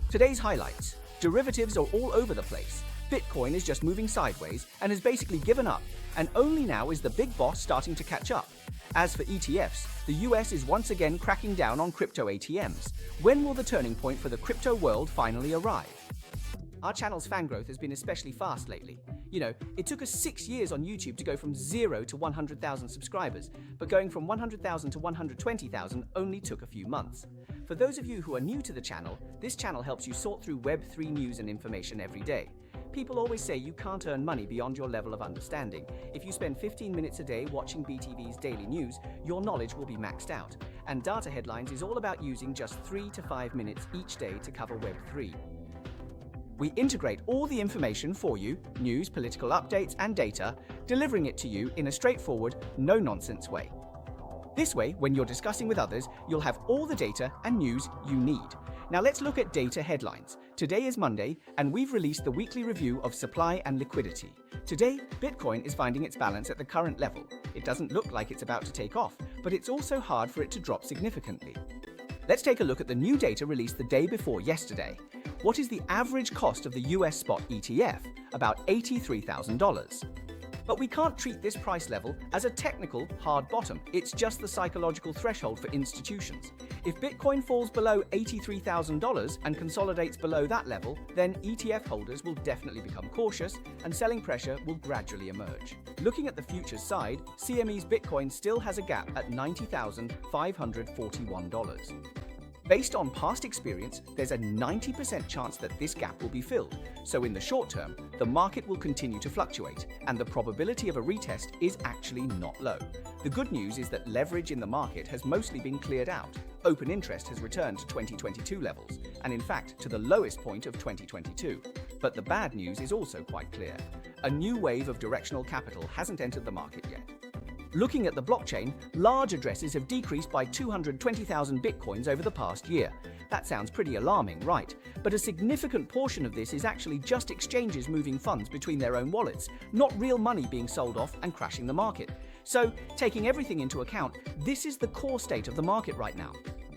Today's highlights. Derivatives are all over the place. Bitcoin is just moving sideways and has basically given up, and only now is the big boss starting to catch up. As for ETFs, the US is once again cracking down on crypto ATMs. When will the turning point for the crypto world finally arrive? Our channel's fan growth has been especially fast lately. It took us 6 years on YouTube to go from 0 to 100,000 subscribers, but going from 100,000 to 120,000 only took a few months. For those of you who are new to the channel, this channel helps you sort through Web3 news and information every day. People always say you can't earn money beyond your level of understanding. If you spend 15 minutes a day watching BTV's daily news, your knowledge will be maxed out. And Data Headlines is all about using just 3 to 5 minutes each day to cover Web3. We integrate all the information for you, news, political updates, and data, delivering it to you in a straightforward, no-nonsense way. This way, when you're discussing with others, you'll have all the data and news you need. Now let's look at data headlines. Today is Monday, and we've released the weekly review of supply and liquidity. Today, Bitcoin is finding its balance at the current level. It doesn't look like it's about to take off, but it's also hard for it to drop significantly. Let's take a look at the new data released the day before yesterday. What is the average cost of the US spot ETF? About $83,000. But we can't treat this price level as a technical hard bottom. It's just the psychological threshold for institutions. If Bitcoin falls below $83,000 and consolidates below that level, then ETF holders will definitely become cautious and selling pressure will gradually emerge. Looking at the futures side, CME's Bitcoin still has a gap at $90,541. Based on past experience, there's a 90% chance that this gap will be filled. So in the short term, the market will continue to fluctuate, and the probability of a retest is actually not low. The good news is that leverage in the market has mostly been cleared out. Open interest has returned to 2022 levels, and in fact to the lowest point of 2022. But the bad news is also quite clear. A new wave of directional capital hasn't entered the market yet. Looking at the blockchain, large addresses have decreased by 220,000 bitcoins over the past year. That sounds pretty alarming, right? But a significant portion of this is actually just exchanges moving funds between their own wallets, not real money being sold off and crashing the market. So, taking everything into account, this is the core state of the market right now.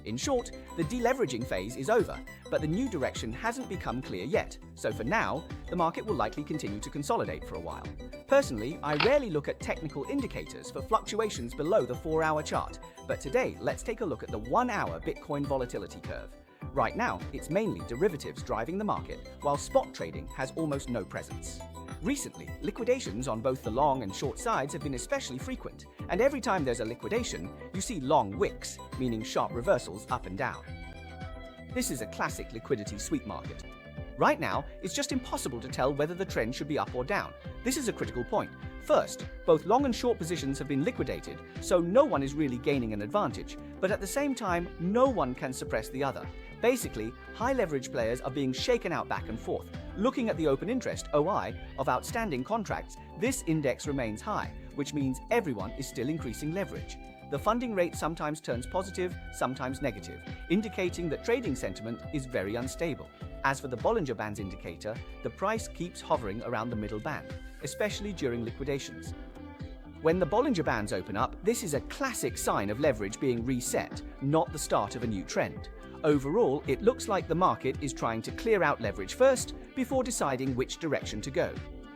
In short, the deleveraging phase is over, but the new direction hasn't become clear yet, so for now, the market will likely continue to consolidate for a while. Personally, I rarely look at technical indicators for fluctuations below the 4-hour chart, but today let's take a look at the 1-hour Bitcoin volatility curve. Right now, it's mainly derivatives driving the market, while spot trading has almost no presence. Recently, liquidations on both the long and short sides have been especially frequent, and every time there's a liquidation, you see long wicks, meaning sharp reversals up and down. This is a classic liquidity sweep market. Right now, it's just impossible to tell whether the trend should be up or down. This is a critical point. First, both long and short positions have been liquidated, so no one is really gaining an advantage, but at the same time, no one can suppress the other. Basically, high leverage players are being shaken out back and forth. Looking at the open interest, OI, of outstanding contracts, this index remains high, which means everyone is still increasing leverage. The funding rate sometimes turns positive, sometimes negative, indicating that trading sentiment is very unstable. As for the Bollinger Bands indicator, the price keeps hovering around the middle band, especially during liquidations. When the Bollinger Bands open up, this is a classic sign of leverage being reset, not the start of a new trend. Overall, it looks like the market is trying to clear out leverage first before deciding which direction to go.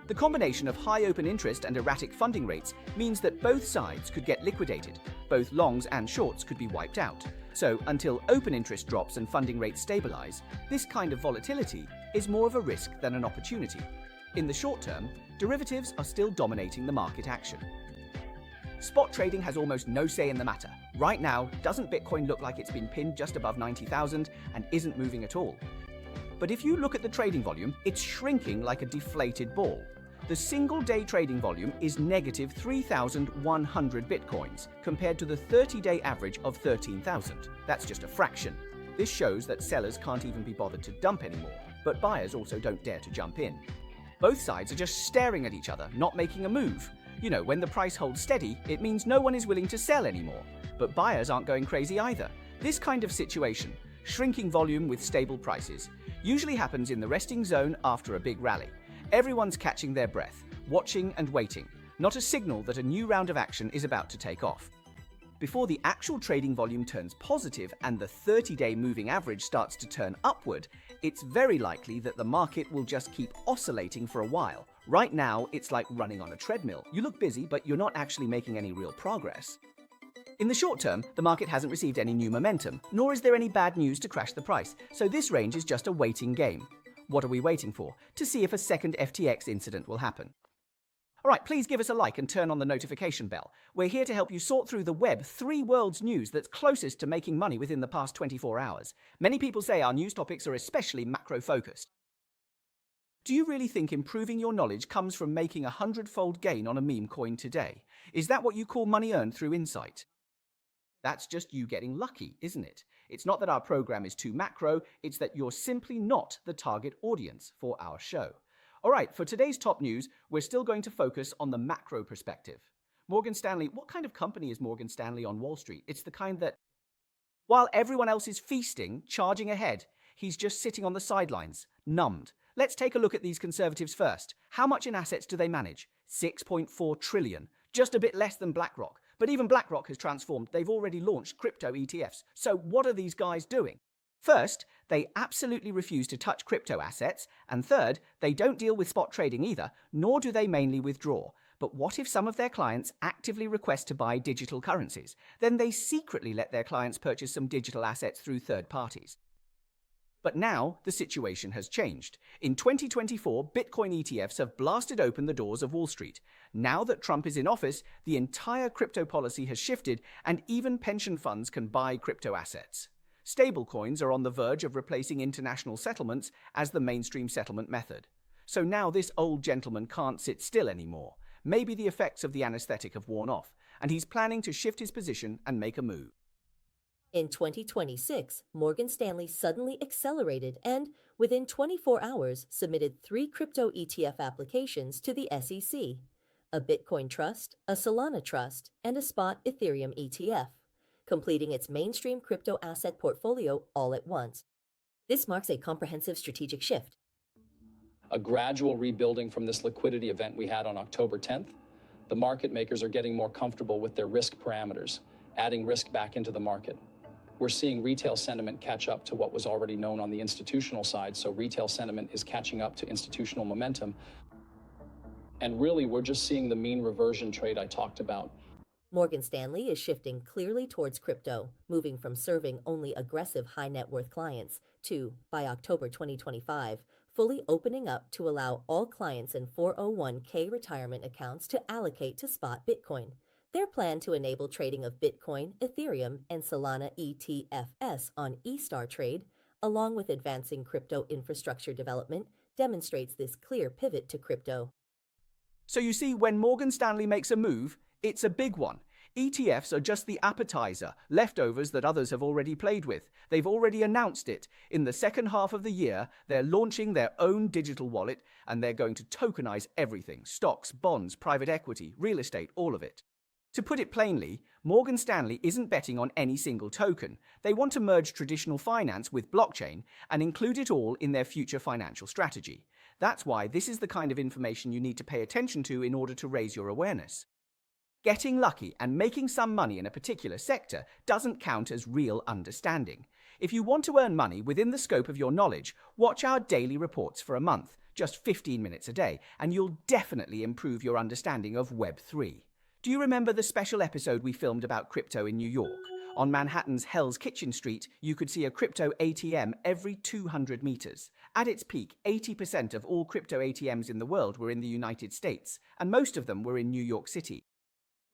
The combination of high open interest and erratic funding rates means that both sides could get liquidated. Both longs and shorts could be wiped out. So, until open interest drops and funding rates stabilize, this kind of volatility is more of a risk than an opportunity. In the short term, derivatives are still dominating the market action. Spot trading has almost no say in the matter. Right now, doesn't Bitcoin look like it's been pinned just above 90,000 and isn't moving at all? But if you look at the trading volume, it's shrinking like a deflated ball. The single-day trading volume is negative 3,100 Bitcoins, compared to the 30-day average of 13,000. That's just a fraction. This shows that sellers can't even be bothered to dump anymore, but buyers also don't dare to jump in. Both sides are just staring at each other, not making a move. When the price holds steady, it means no one is willing to sell anymore. But buyers aren't going crazy either. This kind of situation, shrinking volume with stable prices, usually happens in the resting zone after a big rally. Everyone's catching their breath, watching and waiting, not a signal that a new round of action is about to take off. before the actual trading volume turns positive and the 30-day moving average starts to turn upward, it's very likely that the market will just keep oscillating for a while. Right now, it's like running on a treadmill. You look busy, but you're not actually making any real progress. In the short term, the market hasn't received any new momentum, nor is there any bad news to crash the price, so this range is just a waiting game. What are we waiting for? To see if a second FTX incident will happen. Alright, please give us a like and turn on the notification bell. We're here to help you sort through the Web3 world's news that's closest to making money within the past 24 hours. Many people say our news topics are especially macro-focused. Do you really think improving your knowledge comes from making a 100-fold gain on a meme coin today? Is that what you call money earned through insight? That's just you getting lucky, isn't it? It's not that our program is too macro, it's that you're simply not the target audience for our show. All right, for today's top news, we're still going to focus on the macro perspective. Morgan Stanley, what kind of company is Morgan Stanley on Wall Street? It's the kind that, while everyone else is feasting, charging ahead, he's just sitting on the sidelines, numbed. Let's take a look at these conservatives first. How much in assets do they manage? 6.4 trillion, just a bit less than BlackRock. But even BlackRock has transformed. They've already launched crypto ETFs. So what are these guys doing? First, they absolutely refuse to touch crypto assets, and third, they don't deal with spot trading either, nor do they mainly withdraw. But what if some of their clients actively request to buy digital currencies? Then they secretly let their clients purchase some digital assets through third parties. But now, the situation has changed. In 2024, Bitcoin ETFs have blasted open the doors of Wall Street. Now that Trump is in office, the entire crypto policy has shifted, and even pension funds can buy crypto assets. Stablecoins are on the verge of replacing international settlements as the mainstream settlement method. So now this old gentleman can't sit still anymore. Maybe the effects of the anesthetic have worn off, and he's planning to shift his position and make a move. In 2026, Morgan Stanley suddenly accelerated and, within 24 hours, submitted 3 crypto ETF applications to the SEC: a Bitcoin trust, a Solana trust, and a spot Ethereum ETF, completing its mainstream crypto asset portfolio all at once. This marks a comprehensive strategic shift. A gradual rebuilding from this liquidity event we had on October 10th. The market makers are getting more comfortable with their risk parameters, adding risk back into the market. We're seeing retail sentiment catch up to what was already known on the institutional side, so retail sentiment is catching up to institutional momentum. And really, we're just seeing the mean reversion trade I talked about. Morgan Stanley is shifting clearly towards crypto, moving from serving only aggressive high net worth clients to, by October 2025, fully opening up to allow all clients in 401k retirement accounts to allocate to spot Bitcoin. Their plan to enable trading of Bitcoin, Ethereum, and Solana ETFs on eStar Trade, along with advancing crypto infrastructure development, demonstrates this clear pivot to crypto. So you see, when Morgan Stanley makes a move, it's a big one. ETFs are just the appetizer, leftovers that others have already played with. They've already announced it. In the second half of the year, they're launching their own digital wallet, and they're going to tokenize everything: stocks, bonds, private equity, real estate, all of it. To put it plainly, Morgan Stanley isn't betting on any single token. They want to merge traditional finance with blockchain and include it all in their future financial strategy. That's why this is the kind of information you need to pay attention to in order to raise your awareness. Getting lucky and making some money in a particular sector doesn't count as real understanding. If you want to earn money within the scope of your knowledge, watch our daily reports for a month, just 15 minutes a day, and you'll definitely improve your understanding of Web3. Do you remember the special episode we filmed about crypto in New York? On Manhattan's Hell's Kitchen Street, you could see a crypto ATM every 200 meters. At its peak, 80% of all crypto ATMs in the world were in the United States, and most of them were in New York City.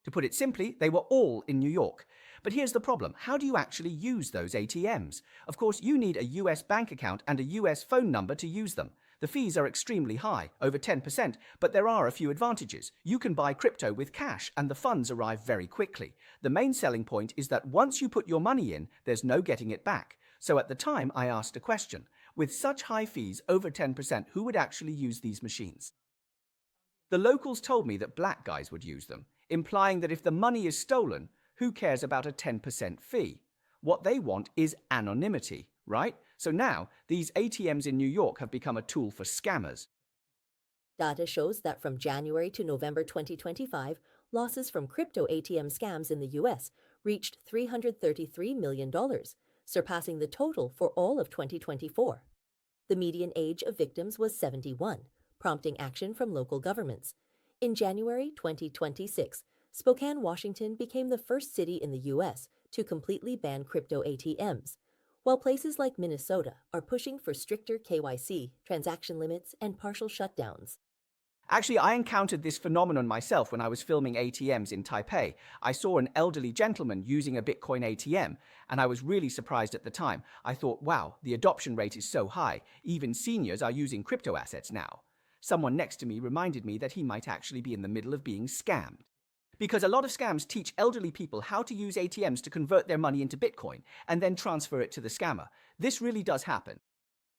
To put it simply, they were all in New York. But here's the problem: how do you actually use those ATMs? Of course, you need a US bank account and a US phone number to use them. The fees are extremely high, over 10%, but there are a few advantages. You can buy crypto with cash, and the funds arrive very quickly. The main selling point is that once you put your money in, there's no getting it back. So at the time, I asked a question: with such high fees, over 10%, who would actually use these machines? The locals told me that black guys would use them, implying that if the money is stolen, who cares about a 10% fee? What they want is anonymity, right? So now, these ATMs in New York have become a tool for scammers. Data shows that from January to November 2025, losses from crypto ATM scams in the US reached $333 million, surpassing the total for all of 2024. The median age of victims was 71, prompting action from local governments. In January 2026, Spokane, Washington became the first city in the U.S. to completely ban crypto ATMs, while places like Minnesota are pushing for stricter KYC, transaction limits, and partial shutdowns. Actually, I encountered this phenomenon myself when I was filming ATMs in Taipei. I saw an elderly gentleman using a Bitcoin ATM, and I was really surprised at the time. I thought, wow, the adoption rate is so high. Even seniors are using crypto assets now. Someone next to me reminded me that he might actually be in the middle of being scammed. Because a lot of scams teach elderly people how to use ATMs to convert their money into Bitcoin and then transfer it to the scammer. This really does happen.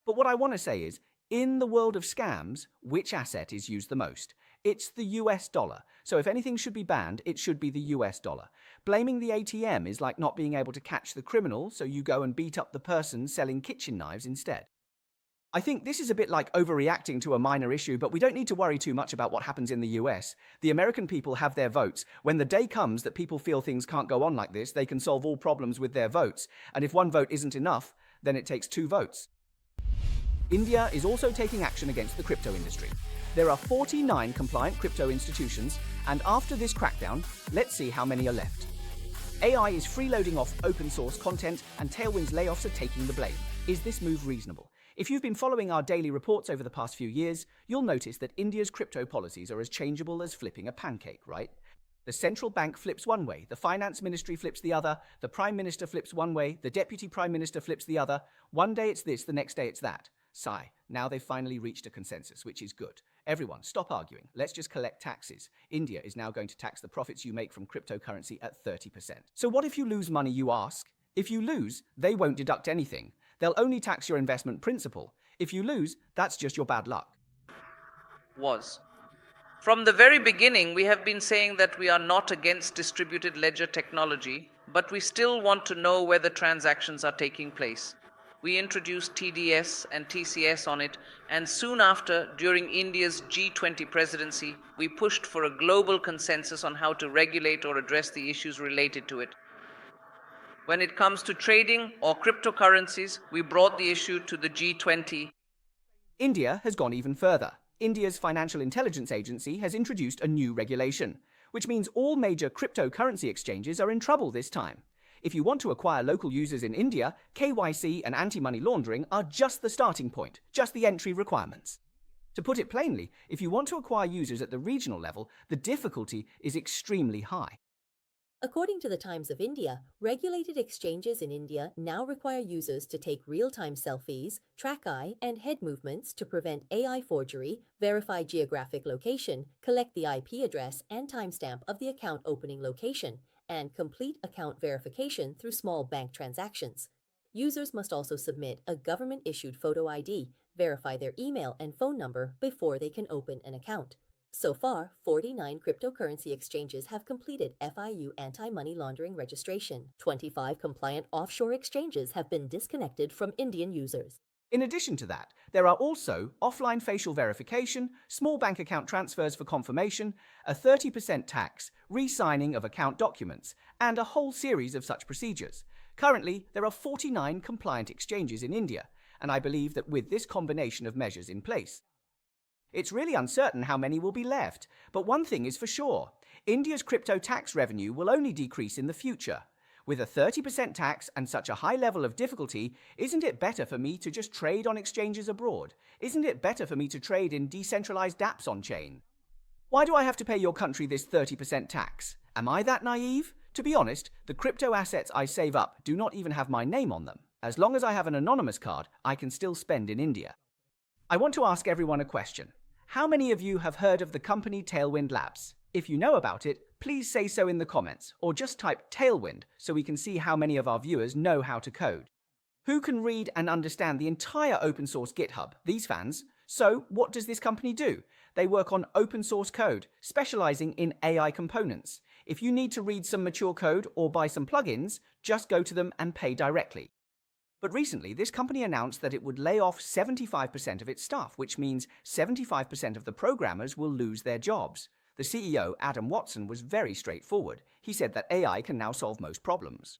But what I want to say is, in the world of scams, which asset is used the most? It's the US dollar. So if anything should be banned, it should be the US dollar. Blaming the ATM is like not being able to catch the criminal, so you go and beat up the person selling kitchen knives instead. I think this is a bit like overreacting to a minor issue, but we don't need to worry too much about what happens in the US. The American people have their votes. When the day comes that people feel things can't go on like this, they can solve all problems with their votes. And if one vote isn't enough, then it takes 2 votes. India is also taking action against the crypto industry. There are 49 compliant crypto institutions, and after this crackdown, let's see how many are left. AI is freeloading off open source content, and Tailwind's layoffs are taking the blame. Is this move reasonable? If you've been following our daily reports over the past few years, you'll notice that India's crypto policies are as changeable as flipping a pancake, right? The central bank flips one way, the finance ministry flips the other, the prime minister flips one way, the deputy prime minister flips the other. One day it's this, the next day it's that. Sigh. Now they've finally reached a consensus, which is good. Everyone, stop arguing. Let's just collect taxes. India is now going to tax the profits you make from cryptocurrency at 30%. So what if you lose money, you ask? If you lose, they won't deduct anything. They'll only tax your investment principal. If you lose, that's just your bad luck. From the very beginning, we have been saying that we are not against distributed ledger technology, but we still want to know where the transactions are taking place. We introduced TDS and TCS on it, and soon after, during India's G20 presidency, we pushed for a global consensus on how to regulate or address the issues related to it. When it comes to trading or cryptocurrencies, we brought the issue to the G20. India has gone even further. India's Financial Intelligence Agency has introduced a new regulation, which means all major cryptocurrency exchanges are in trouble this time. If you want to acquire local users in India, KYC and anti-money laundering are just the starting point, just the entry requirements. To put it plainly, if you want to acquire users at the regional level, the difficulty is extremely high. According to the Times of India, regulated exchanges in India now require users to take real-time selfies, track eye and head movements to prevent AI forgery, verify geographic location, collect the IP address and timestamp of the account opening location, and complete account verification through small bank transactions. Users must also submit a government-issued photo ID, verify their email and phone number before they can open an account. So far, 49 cryptocurrency exchanges have completed FIU anti-money laundering registration. 25 compliant offshore exchanges have been disconnected from Indian users. In addition to that, there are also offline facial verification, small bank account transfers for confirmation, a 30% tax, re-signing of account documents, and a whole series of such procedures. Currently, there are 49 compliant exchanges in India, and I believe that with this combination of measures in place, it's really uncertain how many will be left. But one thing is for sure, India's crypto tax revenue will only decrease in the future. With a 30% tax and such a high level of difficulty, isn't it better for me to just trade on exchanges abroad? Isn't it better for me to trade in decentralized dApps on-chain? Why do I have to pay your country this 30% tax? Am I that naive? To be honest, the crypto assets I save up do not even have my name on them. As long as I have an anonymous card, I can still spend in India. I want to ask everyone a question. How many of you have heard of the company Tailwind Labs? If you know about it, please say so in the comments, or just type Tailwind so we can see how many of our viewers know how to code. Who can read and understand the entire open source GitHub? These fans. So, what does this company do? They work on open source code, specializing in AI components. If you need to read some mature code or buy some plugins, just go to them and pay directly. But recently, this company announced that it would lay off 75% of its staff, which means 75% of the programmers will lose their jobs. The CEO, Adam Watson, was very straightforward. He said that AI can now solve most problems.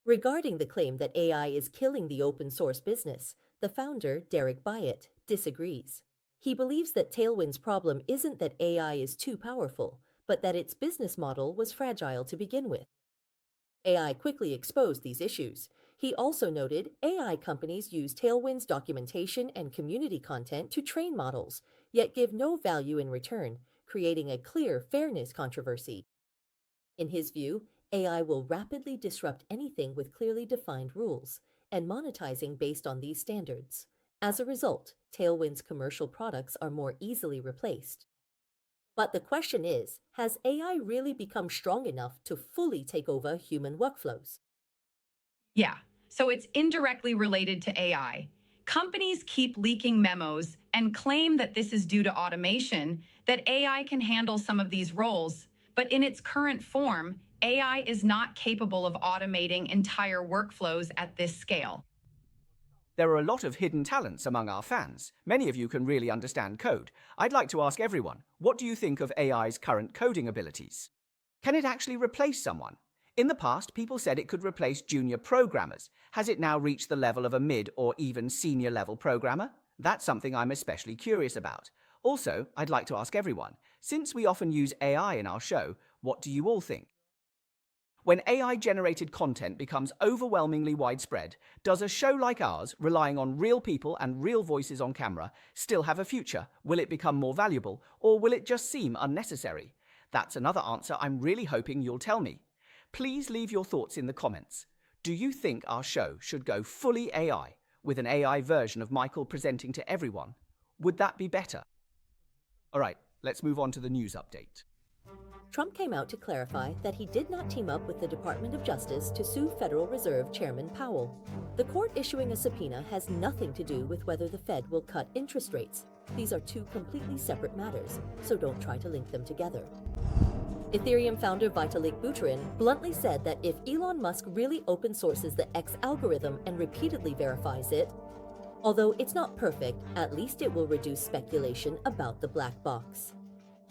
Regarding the claim that AI is killing the open source business, the founder, Derek Byatt, disagrees. He believes that Tailwind's problem isn't that AI is too powerful, but that its business model was fragile to begin with. AI quickly exposed these issues. He also noted AI companies use Tailwind's documentation and community content to train models, yet give no value in return, creating a clear fairness controversy. In his view, AI will rapidly disrupt anything with clearly defined rules, and monetizing based on these standards. As a result, Tailwind's commercial products are more easily replaced. But the question is, has AI really become strong enough to fully take over human workflows? Yeah, so it's indirectly related to AI. Companies keep leaking memos and claim that this is due to automation, that AI can handle some of these roles. But in its current form, AI is not capable of automating entire workflows at this scale. There are a lot of hidden talents among our fans. Many of you can really understand code. I'd like to ask everyone, what do you think of AI's current coding abilities? Can it actually replace someone? In the past, people said it could replace junior programmers. Has it now reached the level of a mid or even senior level programmer? That's something I'm especially curious about. Also, I'd like to ask everyone, since we often use AI in our show, what do you all think? When AI-generated content becomes overwhelmingly widespread, does a show like ours, relying on real people and real voices on camera, still have a future? Will it become more valuable, or will it just seem unnecessary? That's another answer I'm really hoping you'll tell me. Please leave your thoughts in the comments. Do you think our show should go fully AI, with an AI version of Michael presenting to everyone? Would that be better? All right, let's move on to the news update. Trump came out to clarify that he did not team up with the Department of Justice to sue Federal Reserve Chairman Powell. The court issuing a subpoena has nothing to do with whether the Fed will cut interest rates. These are two completely separate matters, so don't try to link them together. Ethereum founder Vitalik Buterin bluntly said that if Elon Musk really open sources the X algorithm and repeatedly verifies it, although it's not perfect, at least it will reduce speculation about the black box.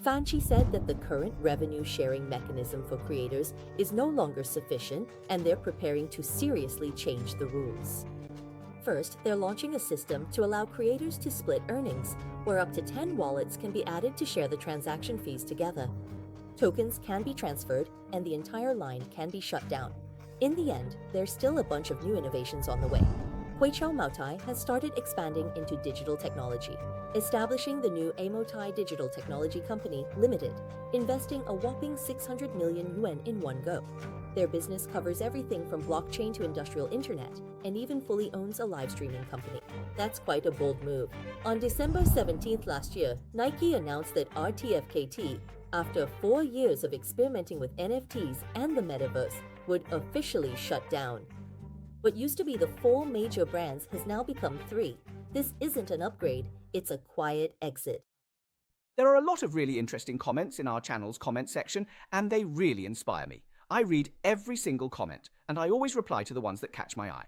Fanchi said that the current revenue-sharing mechanism for creators is no longer sufficient, and they're preparing to seriously change the rules. First, they're launching a system to allow creators to split earnings, where up to 10 wallets can be added to share the transaction fees together. Tokens can be transferred, and the entire line can be shut down. In the end, there's still a bunch of new innovations on the way. Huichao Maotai has started expanding into digital technology, establishing the new Amotai Digital Technology Company Limited, investing a whopping 600 million yuan in one go. Their business covers everything from blockchain to industrial internet, and even fully owns a live streaming company. That's quite a bold move. On December 17th last year, Nike announced that RTFKT, after 4 years of experimenting with NFTs and the metaverse, would officially shut down. What used to be the 4 major brands has now become 3. This isn't an upgrade, it's a quiet exit. There are a lot of really interesting comments in our channel's comment section, and they really inspire me. I read every single comment, and I always reply to the ones that catch my eye.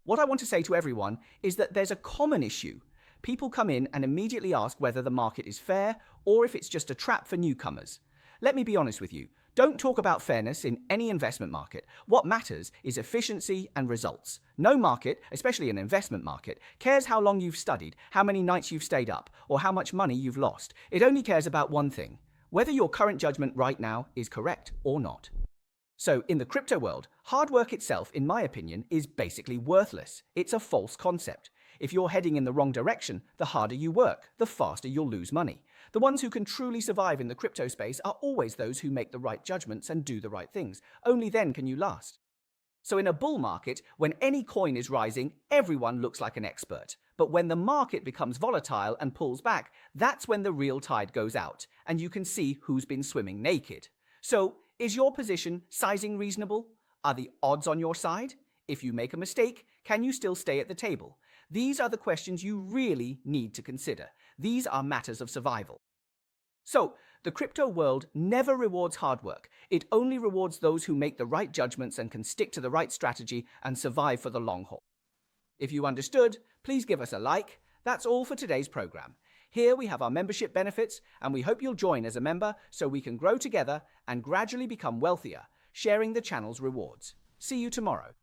What I want to say to everyone is that there's a common issue. People come in and immediately ask whether the market is fair or if it's just a trap for newcomers. Let me be honest with you. Don't talk about fairness in any investment market. What matters is efficiency and results. No market, especially an investment market, cares how long you've studied, how many nights you've stayed up, or how much money you've lost. It only cares about one thing: whether your current judgment right now is correct or not. So, in the crypto world, hard work itself, in my opinion, is basically worthless. It's a false concept. If you're heading in the wrong direction, the harder you work, the faster you'll lose money. The ones who can truly survive in the crypto space are always those who make the right judgments and do the right things. Only then can you last. So in a bull market, when any coin is rising, everyone looks like an expert. But when the market becomes volatile and pulls back, that's when the real tide goes out, and you can see who's been swimming naked. So, is your position sizing reasonable? Are the odds on your side? If you make a mistake, can you still stay at the table? These are the questions you really need to consider. These are matters of survival. So, the crypto world never rewards hard work. It only rewards those who make the right judgments and can stick to the right strategy and survive for the long haul. If you understood, please give us a like. That's all for today's program. Here we have our membership benefits, and we hope you'll join as a member so we can grow together and gradually become wealthier, sharing the channel's rewards. See you tomorrow.